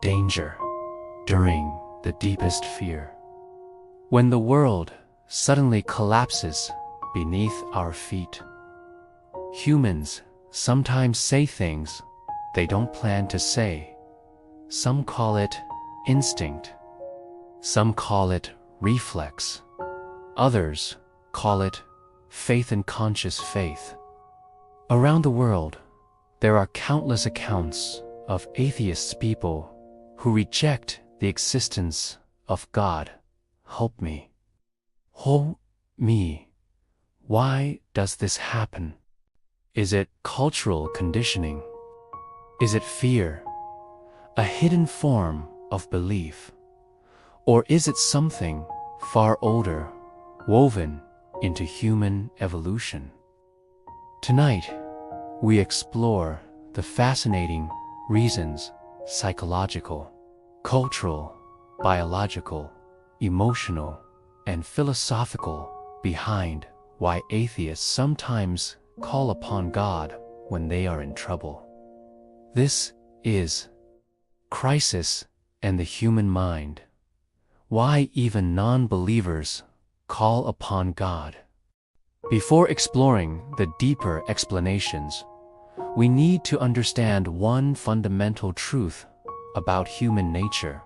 danger during the deepest fear. When the world suddenly collapses beneath our feet, humans sometimes say things they don't plan to say. Some call it instinct. Some call it reflex. Others call it faith and conscious faith. Around the world, there are countless accounts of atheist people who reject the existence of God. Help me. Help me. Why does this happen? Is it cultural conditioning? Is it fear, a hidden form of belief? Or is it something far older, woven into human evolution? Tonight, we explore the fascinating reasons, psychological, cultural, biological, emotional, and philosophical, behind why atheists sometimes call upon God when they are in trouble. This is Crisis and the Human Mind. Why even non-believers call upon God. Before exploring the deeper explanations, we need to understand one fundamental truth about human nature.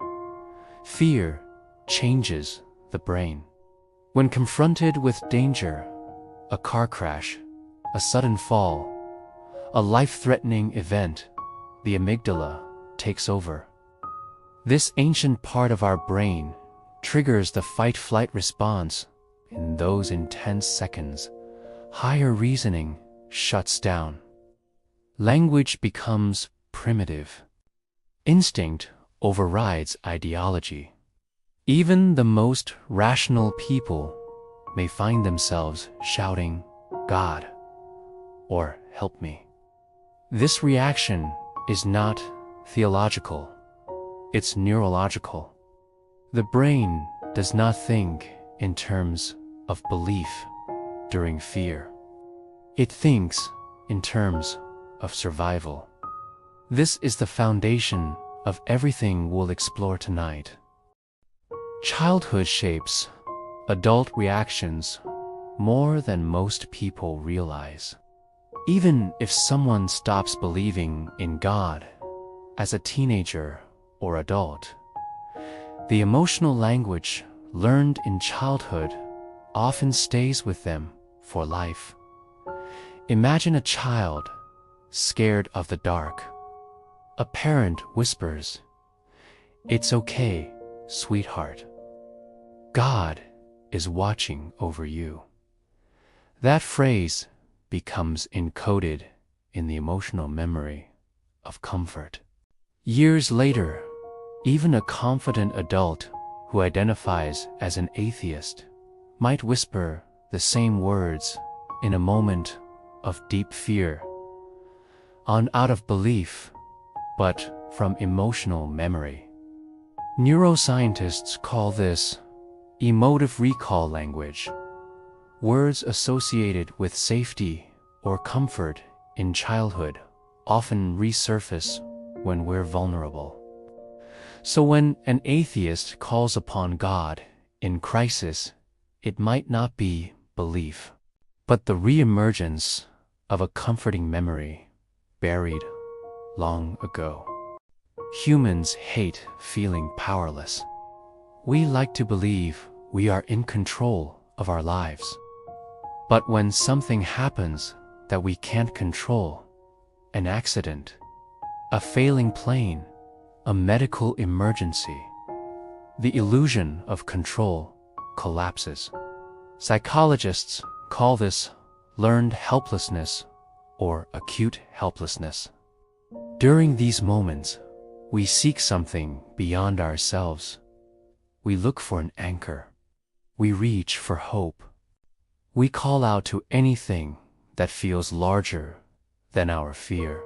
Fear changes the brain. When confronted with danger, a car crash, a sudden fall, a life-threatening event, the amygdala takes over. This ancient part of our brain triggers the fight-flight response. In those intense seconds, higher reasoning shuts down. Language becomes primitive. Instinct overrides ideology. Even the most rational people may find themselves shouting, "God," or "Help me." This reaction is not theological, it's neurological. The brain does not think in terms of belief during fear. It thinks in terms of survival. This is the foundation of everything we'll explore tonight. Childhood shapes adult reactions more than most people realize. Even if someone stops believing in God as a teenager or adult, the emotional language learned in childhood often stays with them for life. Imagine a child scared of the dark. A parent whispers, "It's okay, sweetheart. God is watching over you." That phrase becomes encoded in the emotional memory of comfort. Years later, even a confident adult who identifies as an atheist might whisper the same words in a moment of deep fear, out of belief, but from emotional memory. Neuroscientists call this emotive recall language. Words associated with safety or comfort in childhood often resurface when we're vulnerable. So when an atheist calls upon God in crisis, it might not be belief, but the reemergence of a comforting memory buried long ago. Humans hate feeling powerless. We like to believe we are in control of our lives. But when something happens that we can't control, an accident, a failing plane, a medical emergency, the illusion of control collapses. Psychologists call this learned helplessness or acute helplessness. During these moments, we seek something beyond ourselves. We look for an anchor. We reach for hope. We call out to anything that feels larger than our fear.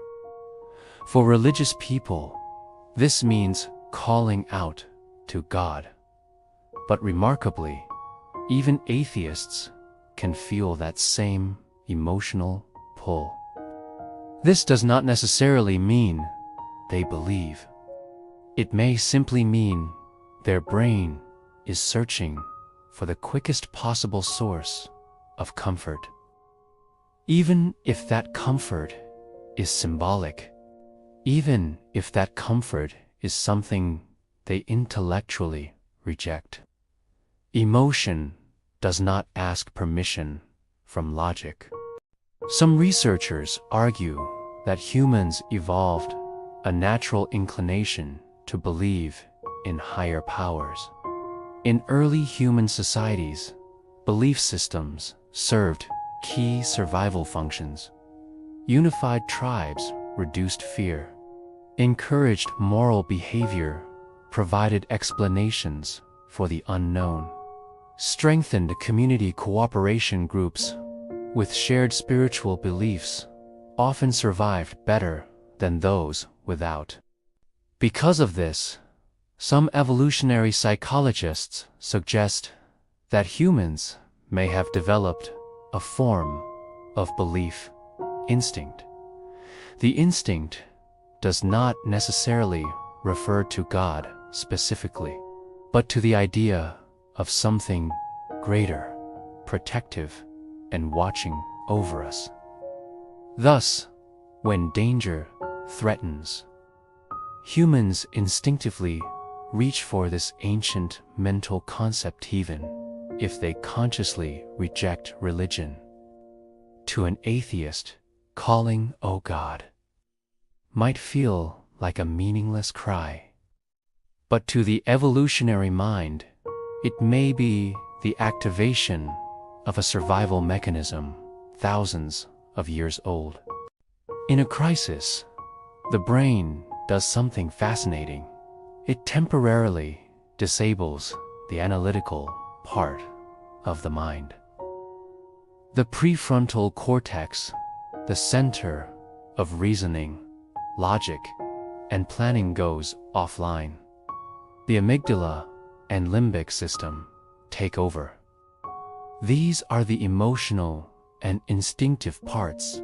For religious people, this means calling out to God. But remarkably, even atheists can feel that same emotional pull. This does not necessarily mean they believe. It may simply mean their brain is searching for the quickest possible source of comfort. Even if that comfort is symbolic, even if that comfort is something they intellectually reject. Emotion does not ask permission from logic. Some researchers argue that humans evolved a natural inclination to believe in higher powers. In early human societies, belief systems served key survival functions. Unified tribes reduced fear, encouraged moral behavior, provided explanations for the unknown, strengthened community cooperation. Groups with shared spiritual beliefs often survived better than those without. Because of this, some evolutionary psychologists suggest that humans may have developed a form of belief instinct. The instinct does not necessarily refer to God specifically, but to the idea of something greater, protective, and watching over us. Thus, when danger threatens, humans instinctively reach for this ancient mental concept even if they consciously reject religion. To an atheist, calling, "Oh God," might feel like a meaningless cry. But to the evolutionary mind, it may be the activation of a survival mechanism thousands of years old. In a crisis, the brain does something fascinating. It temporarily disables the analytical part of the mind. The prefrontal cortex, the center of reasoning, logic, and planning, goes offline. The amygdala and limbic system take over. These are the emotional and instinctive parts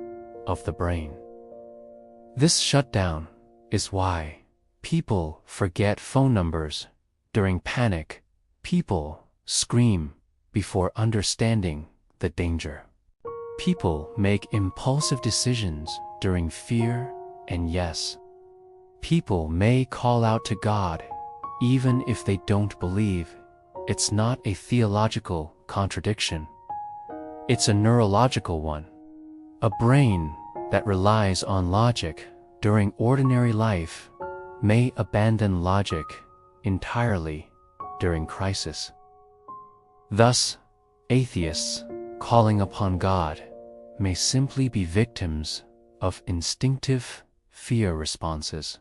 of the brain. This shutdown is why people forget phone numbers during panic. People scream before understanding the danger. People make impulsive decisions during fear, and yes, people may call out to God even if they don't believe. It's not a theological contradiction. It's a neurological one. A brain that relies on logic during ordinary life may abandon logic entirely during crisis. Thus, atheists calling upon God may simply be victims of instinctive fear responses.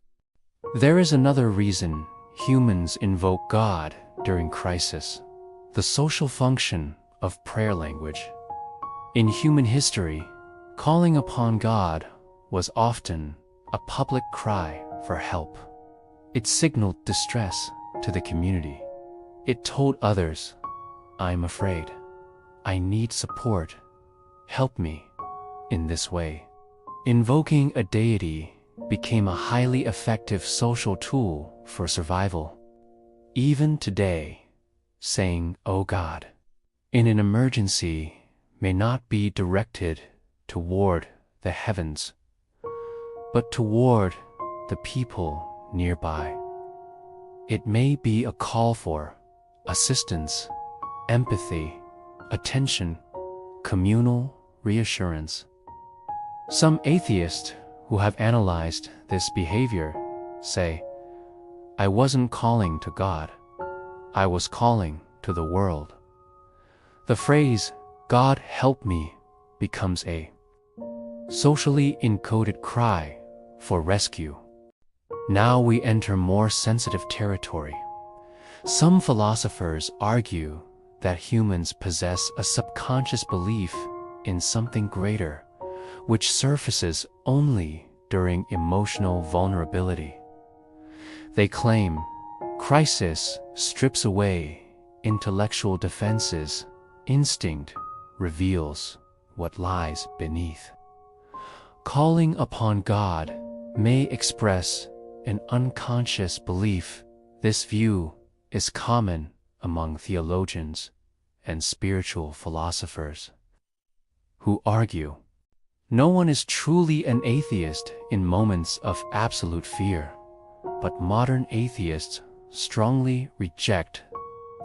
There is another reason humans invoke God during crisis: the social function of prayer language. In human history, calling upon God was often a public cry for help. It signaled distress to the community. It told others, "I'm afraid. I need support. Help me in this way." Invoking a deity became a highly effective social tool for survival. Even today, saying, "Oh God," in an emergency may not be directed toward the heavens, but toward the people nearby. It may be a call for assistance, empathy, attention, communal reassurance. Some atheists who have analyzed this behavior say, "I wasn't calling to God, I was calling to the world." The phrase, "God help me," becomes a socially encoded cry for rescue. Now we enter more sensitive territory. Some philosophers argue that humans possess a subconscious belief in something greater, which surfaces only during emotional vulnerability. They claim crisis strips away intellectual defenses, instinct reveals what lies beneath. Calling upon God may express an unconscious belief. This view is common among theologians and spiritual philosophers who argue no one is truly an atheist in moments of absolute fear, but modern atheists strongly reject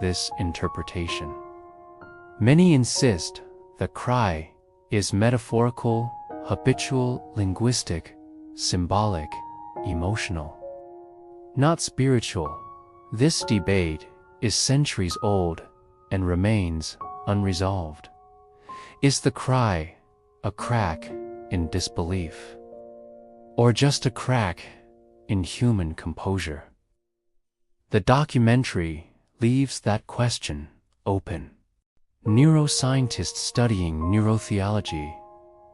this interpretation. Many insist the cry is metaphorical, habitual, linguistic, symbolic, emotional, not spiritual. This debate is centuries old and remains unresolved. Is the cry a crack in disbelief, or just a crack in human composure? The documentary leaves that question open. Neuroscientists studying neurotheology,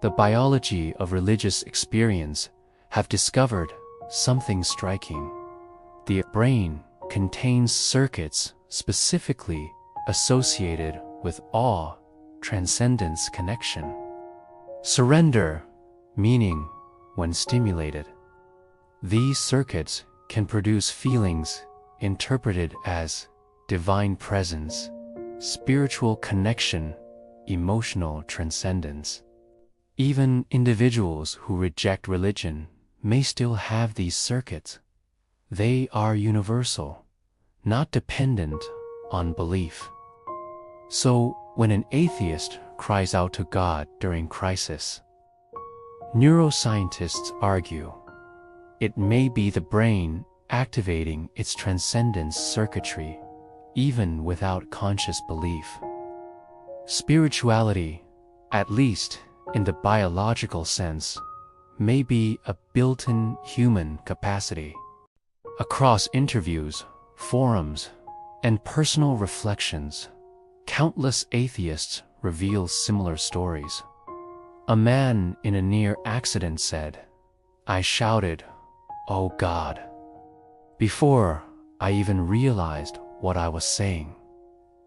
the biology of religious experience, have discovered something striking. The brain contains circuits specifically associated with awe, transcendence, connection, surrender, meaning when stimulated. These circuits can produce feelings interpreted as divine presence, spiritual connection, emotional transcendence. Even individuals who reject religion may still have these circuits. They are universal, not dependent on belief. So, when an atheist cries out to God during crisis, neuroscientists argue it may be the brain activating its transcendence circuitry, even without conscious belief. Spirituality, at least in the biological sense, may be a built-in human capacity. Across interviews, forums, and personal reflections, countless atheists reveal similar stories. A man in a near accident said, "I shouted, 'Oh God,' before I even realized what I was saying."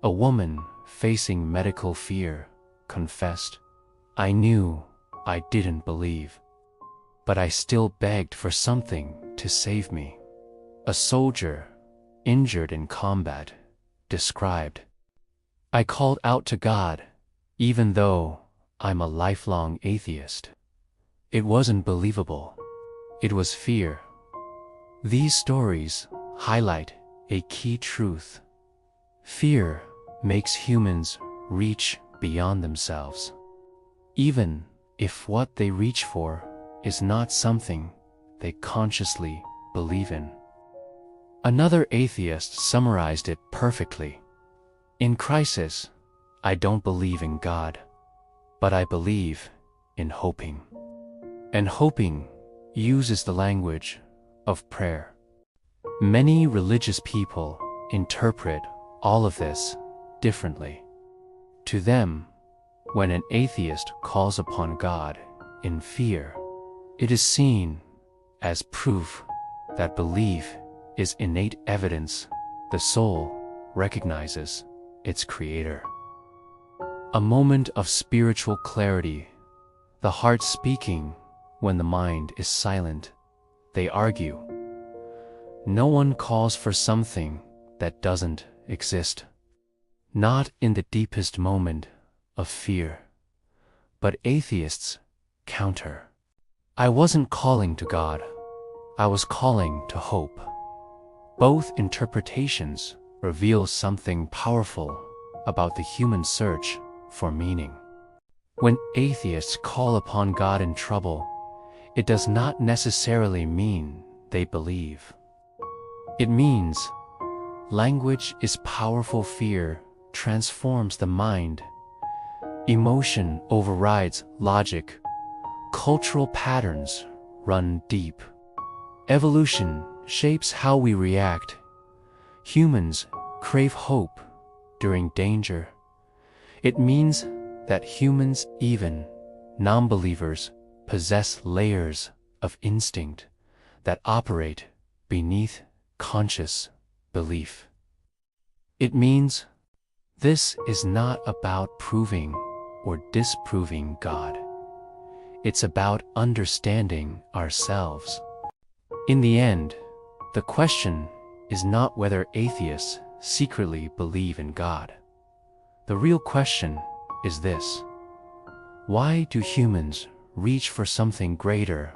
A woman facing medical fear confessed, "I knew I didn't believe, but I still begged for something to save me." A soldier, injured in combat, described, "I called out to God, even though I'm a lifelong atheist. It wasn't believable. It was fear." These stories highlight a key truth. Fear makes humans reach beyond themselves, even if what they reach for is not something they consciously believe in. Another atheist summarized it perfectly. "In crisis, I don't believe in God, but I believe in hoping." And hoping uses the language of prayer. Many religious people interpret all of this differently. To them, when an atheist calls upon God in fear, it is seen as proof that belief is innate evidence the soul recognizes its creator. A moment of spiritual clarity, the heart speaking when the mind is silent. They argue, no one calls for something that doesn't exist. Not in the deepest moment of fear, but atheists counter. "I wasn't calling to God, I was calling to hope." Both interpretations reveal something powerful about the human search for meaning. When atheists call upon God in trouble, it does not necessarily mean they believe. It means language is powerful. Fear transforms the mind. Emotion overrides logic. Cultural patterns run deep. Evolution shapes how we react. Humans crave hope during danger. It means that humans, even non-believers, possess layers of instinct that operate beneath conscious belief. It means this is not about proving or disproving God. It's about understanding ourselves. In the end, The question is not whether atheists secretly believe in God. The real question is this: why do humans reach for something greater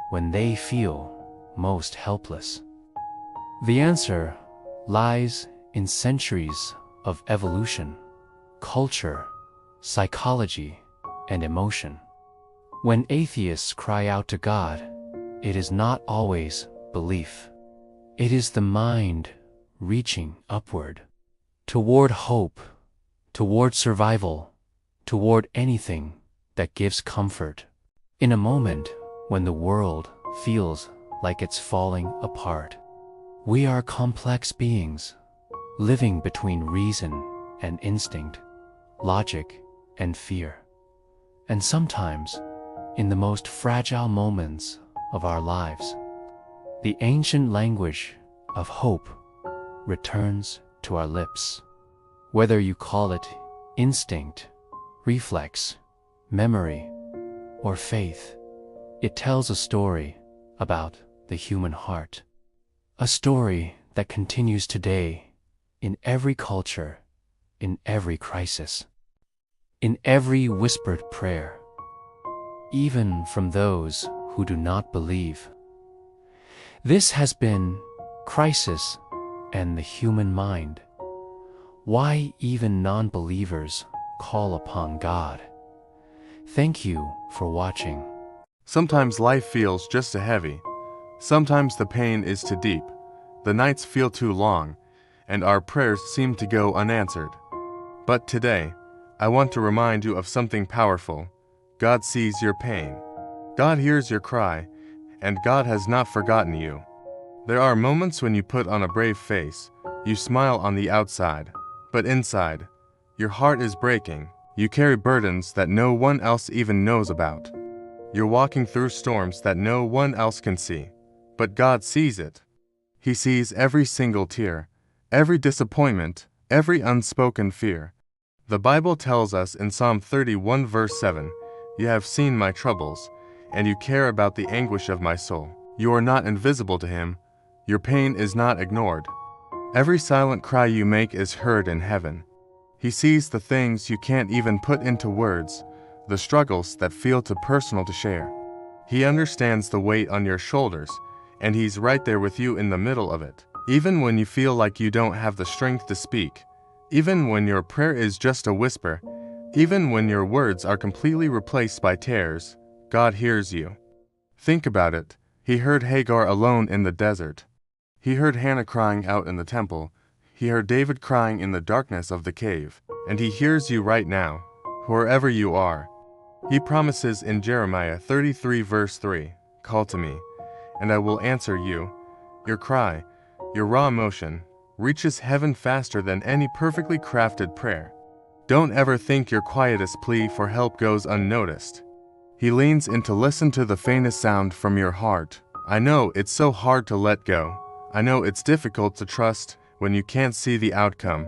when they feel most helpless? The answer lies in centuries of evolution, culture, psychology, and emotion. When atheists cry out to God, it is not always belief. It is the mind reaching upward, toward hope, toward survival, toward anything that gives comfort. In a moment when the world feels like it's falling apart, we are complex beings, living between reason and instinct, logic and fear. And sometimes, in the most fragile moments of our lives, the ancient language of hope returns to our lips. Whether you call it instinct, reflex, memory, or faith, it tells a story about the human heart. A story that continues today in every culture, in every crisis, in every whispered prayer, even from those who do not believe. This has been Crisis and the Human Mind. Why even non-believers call upon God. Thank you for watching. Sometimes life feels just too heavy. Sometimes the pain is too deep. The nights feel too long, and our prayers seem to go unanswered. But today, I want to remind you of something powerful. God sees your pain. God hears your cry, and God has not forgotten you. There are moments when you put on a brave face, you smile on the outside, but inside, your heart is breaking. You carry burdens that no one else even knows about. You're walking through storms that no one else can see, but God sees it. He sees every single tear, every disappointment, every unspoken fear. The Bible tells us in Psalm 31 verse 7, "You have seen my troubles, and you care about the anguish of my soul." You are not invisible to Him. Your pain is not ignored. Every silent cry you make is heard in heaven. He sees the things you can't even put into words, the struggles that feel too personal to share. He understands the weight on your shoulders, and He's right there with you in the middle of it. Even when you feel like you don't have the strength to speak, even when your prayer is just a whisper, even when your words are completely replaced by tears, God hears you. Think about it. He heard Hagar alone in the desert. He heard Hannah crying out in the temple. He heard David crying in the darkness of the cave. And He hears you right now, wherever you are. He promises in Jeremiah 33 verse 3, "Call to me, and I will answer you." Your cry, your raw emotion, reaches heaven faster than any perfectly crafted prayer. Don't ever think your quietest plea for help goes unnoticed. He leans in to listen to the faintest sound from your heart. I know it's so hard to let go. I know it's difficult to trust when you can't see the outcome,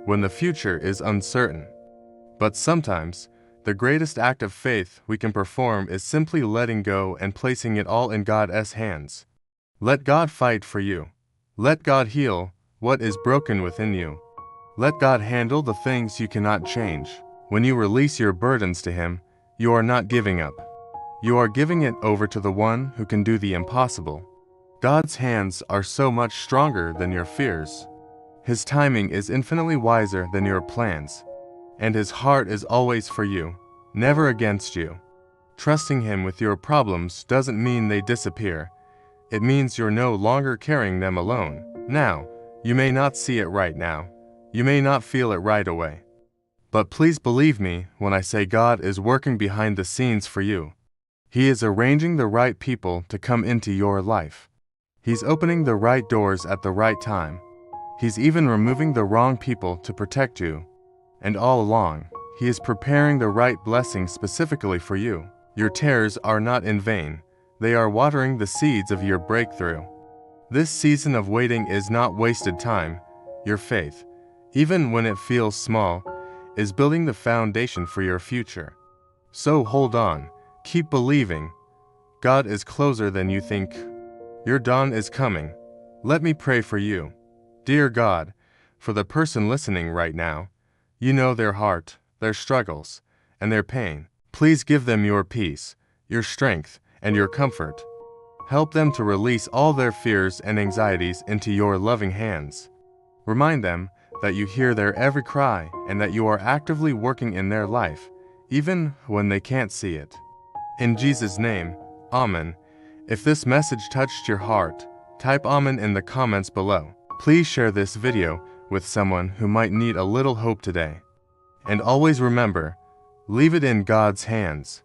when the future is uncertain. But sometimes, the greatest act of faith we can perform is simply letting go and placing it all in God's hands. Let God fight for you. Let God heal what is broken within you. Let God handle the things you cannot change. When you release your burdens to Him, you are not giving up. You are giving it over to the one who can do the impossible. God's hands are so much stronger than your fears. His timing is infinitely wiser than your plans. And His heart is always for you, never against you. Trusting Him with your problems doesn't mean they disappear. It means you're no longer carrying them alone. Now, you may not see it right now. You may not feel it right away. But please believe me when I say God is working behind the scenes for you. He is arranging the right people to come into your life. He's opening the right doors at the right time. He's even removing the wrong people to protect you. And all along, He is preparing the right blessings specifically for you. Your tears are not in vain. They are watering the seeds of your breakthrough. This season of waiting is not wasted time. Your faith, even when it feels small, is building the foundation for your future. So hold on, keep believing. God is closer than you think. Your dawn is coming. Let me pray for you. Dear God, for the person listening right now, you know their heart, their struggles, and their pain. Please give them your peace, your strength, and your comfort. Help them to release all their fears and anxieties into your loving hands. Remind them that you hear their every cry and that you are actively working in their life, even when they can't see it. In Jesus' name, Amen. If this message touched your heart, type Amen in the comments below. Please share this video with someone who might need a little hope today. And always remember, leave it in God's hands.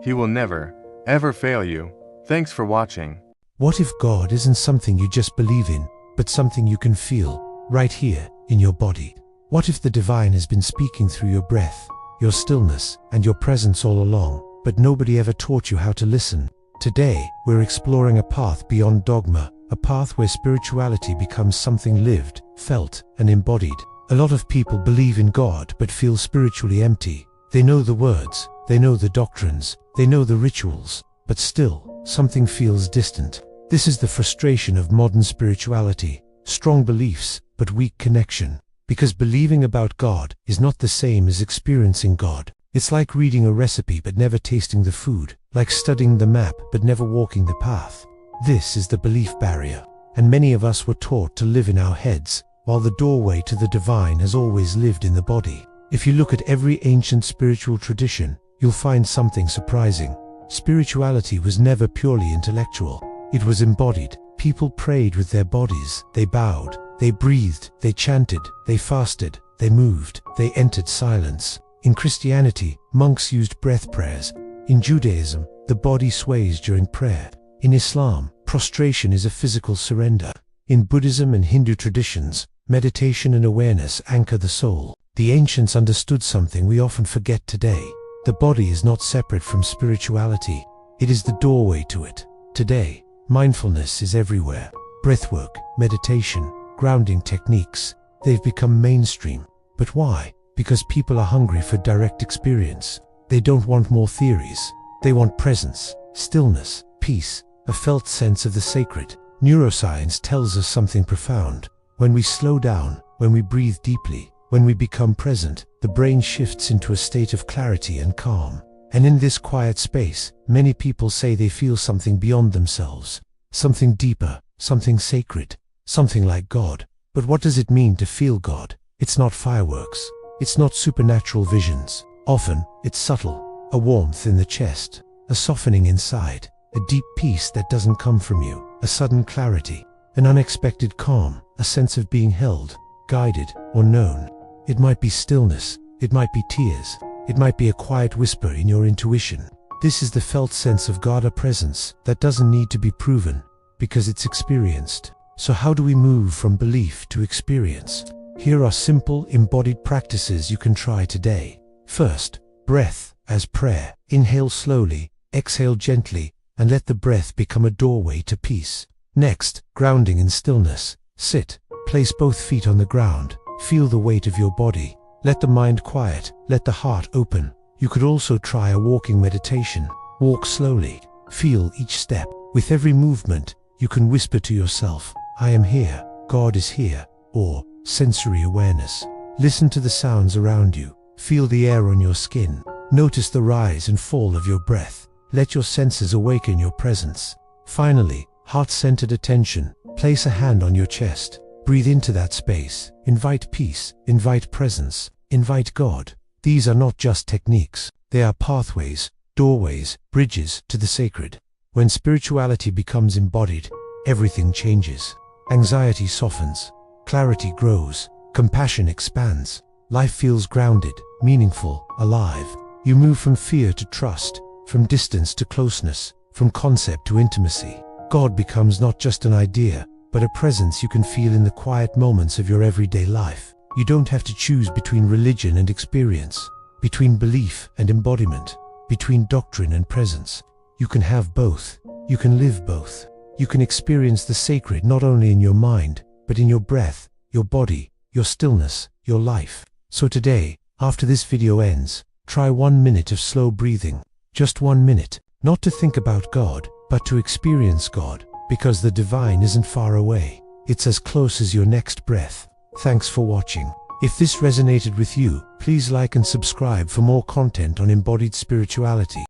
He will never, ever fail you. Thanks for watching. What if God isn't something you just believe in, but something you can feel, right here, in your body? What if the divine has been speaking through your breath, your stillness, and your presence all along, but nobody ever taught you how to listen? Today, we're exploring a path beyond dogma, a path where spirituality becomes something lived, felt, and embodied. A lot of people believe in God but feel spiritually empty. They know the words, they know the doctrines, they know the rituals, but still, something feels distant. This is the frustration of modern spirituality: strong beliefs, but weak connection. Because believing about God is not the same as experiencing God. It's like reading a recipe but never tasting the food, like studying the map but never walking the path. This is the belief barrier, and many of us were taught to live in our heads, while the doorway to the divine has always lived in the body. If you look at every ancient spiritual tradition, you'll find something surprising. Spirituality was never purely intellectual. It was embodied. People prayed with their bodies. They bowed. They breathed. They chanted. They fasted. They moved. They entered silence. In Christianity, monks used breath prayers. In Judaism, the body sways during prayer. In Islam, prostration is a physical surrender. In Buddhism and Hindu traditions, meditation and awareness anchor the soul. The ancients understood something we often forget today. The body is not separate from spirituality. It is the doorway to it. Today, mindfulness is everywhere. Breathwork, meditation, grounding techniques, they've become mainstream. But why? Because people are hungry for direct experience. They don't want more theories. They want presence, stillness, peace, a felt sense of the sacred. Neuroscience tells us something profound. When we slow down, when we breathe deeply, when we become present, the brain shifts into a state of clarity and calm. And in this quiet space, many people say they feel something beyond themselves. Something deeper, something sacred, something like God. But what does it mean to feel God? It's not fireworks. It's not supernatural visions. Often, it's subtle. A warmth in the chest, a softening inside, a deep peace that doesn't come from you, a sudden clarity, an unexpected calm, a sense of being held, guided, or known. It might be stillness, it might be tears, it might be a quiet whisper in your intuition. This is the felt sense of God, a presence that doesn't need to be proven, because it's experienced. So how do we move from belief to experience? Here are simple, embodied practices you can try today. First, breath as prayer. Inhale slowly, exhale gently, and let the breath become a doorway to peace. Next, grounding in stillness. Sit, place both feet on the ground, feel the weight of your body. Let the mind quiet, let the heart open. You could also try a walking meditation. Walk slowly, feel each step. With every movement, you can whisper to yourself, I am here, God is here, or sensory awareness. Listen to the sounds around you, feel the air on your skin. Notice the rise and fall of your breath. Let your senses awaken your presence. Finally, heart-centered attention. Place a hand on your chest. Breathe into that space. Invite peace. Invite presence. Invite God. These are not just techniques. They are pathways, doorways, bridges to the sacred. When spirituality becomes embodied, everything changes. Anxiety softens. Clarity grows. Compassion expands. Life feels grounded, meaningful, alive. You move from fear to trust, from distance to closeness, from concept to intimacy. God becomes not just an idea, but a presence you can feel in the quiet moments of your everyday life. You don't have to choose between religion and experience, between belief and embodiment, between doctrine and presence. You can have both. You can live both. You can experience the sacred not only in your mind, but in your breath, your body, your stillness, your life. So today, after this video ends, try 1 minute of slow breathing. Just 1 minute, not to think about God, but to experience God, because the divine isn't far away. It's as close as your next breath. Thanks for watching. If this resonated with you, please like and subscribe for more content on embodied spirituality.